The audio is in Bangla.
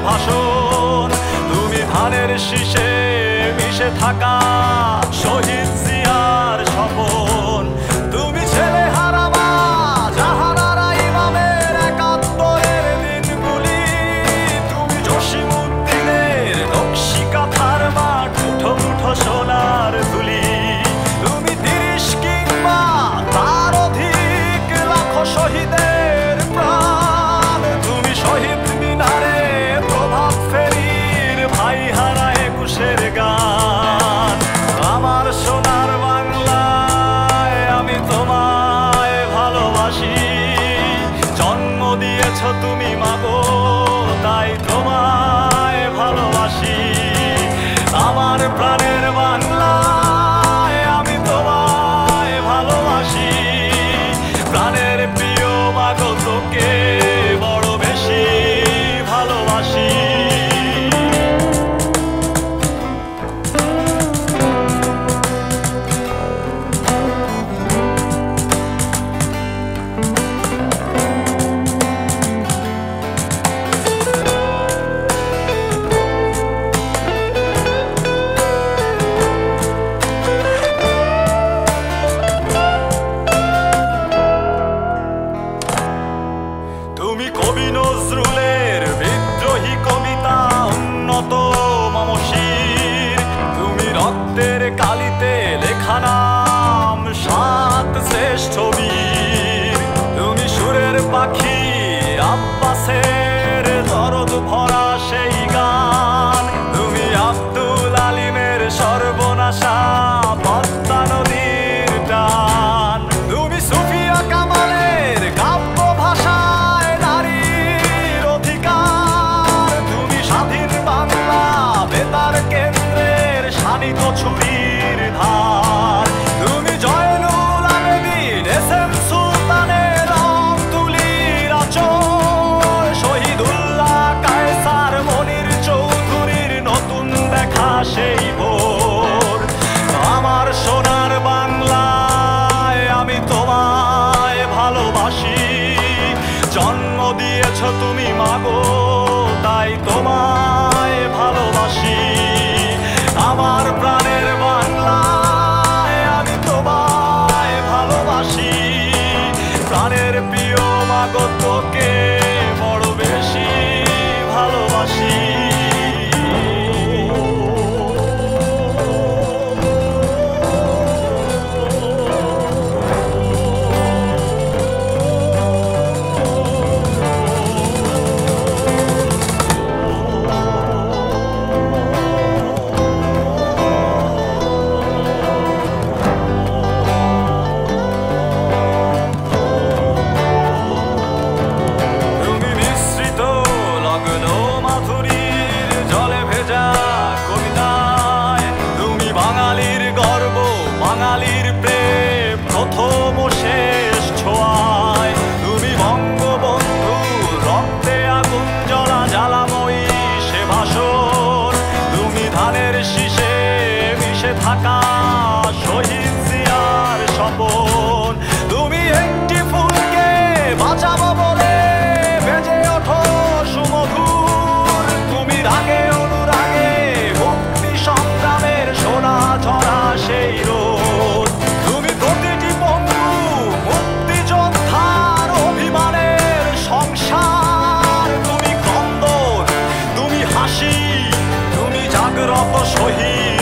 ভাষণ। তুমি ধানের শীষে মিশে থাকা শহীদ জিয়ার স্বপন। তুমি ছেলে হারাবা জাহানারা ইমামের একাত্তরের দিনগুলি। তুমি জসিমউদ্দিনের নকশি কাঁথার মাঠ মুঠো মুঠো সোনার তুলি। তুমি ৩০ কিংবা তার অধিক লাখো শহীদের প্রাণ। তুমি শহীদ মিনারে প্রভাত ফেরির ভাই হারা ২১-এর গান। আমার সোনার বাংলায় আমি তোমায় ভালোবাসি। জন্ম দিয়েছ তুমি মাগো তাই তোমায় ভালোবাসি। আমার প্রাণের বাংলায় আমি তোমায় ভালোবাসি। প্রাণের প্রিয় মাগো তোকে বড় বেশি ভালোবাসি। তুমি কবি নজরুলের বিদ্রোহী কবিতা উন্নত মমশির। তুমি রক্তের কালিতে লেখা নাম ৭ শ্রেষ্ঠ বীর। তুমি সুরের পাখি আব্বাসের দরদ ভরা সেই গান। তুমি আব্দুল আলিমের সর্বনাশা পদ্মা নদীর টান। তুমি সুফিয়া কামালের কাব্য ভাষায় নারীর অধিকার। তুমি স্বাধীন বাংলা বেতার কেন্দ্রের শানিত ছুরির ধার। তুমি জয়নুল আবেদিন এস.এম. সুলতানের রং তুলির আঁচল। শহীদুল্লাহ কায়সার মনির চৌধুরীর নতুন দেখা সেই ভোর। আমার সোনার বাংলায় আমি তোমায় ভালোবাসি। জন্ম দিয়েছ তুমি মাগো তাই তোমায় ভালোবাসি। আমার প্রাণের বাংলায় আমি তোমায় ভালোবাসি। প্রাণের প্রিয় মাগো তোকে বড় বেশি ভালোবাসি। বাঙালির প্রেম প্রথম ও শেষ ছোঁয়ায়। তুমি বঙ্গবন্ধু রক্তে আগুন জ্বলা জ্বালাময়ী সে ভাষণ। তুমি ধানের শীষে মিশে থাকা শহীদ জিয়ার স্বপন। তুমি একটি ফুলকে বাঁচাবো বলে বেজে ওঠো সুমধুর। তুমি রাগে অনুরাগে মুক্তি সংগ্রামের সোনা ঝরা সেই রোদ। তুমি প্রতিটি বন্ধু মুক্তিযোদ্ধার অভিমানের সংসার। তুমি ক্রন্দন তুমি হাসি তুমি জাগ্রত শহীদ।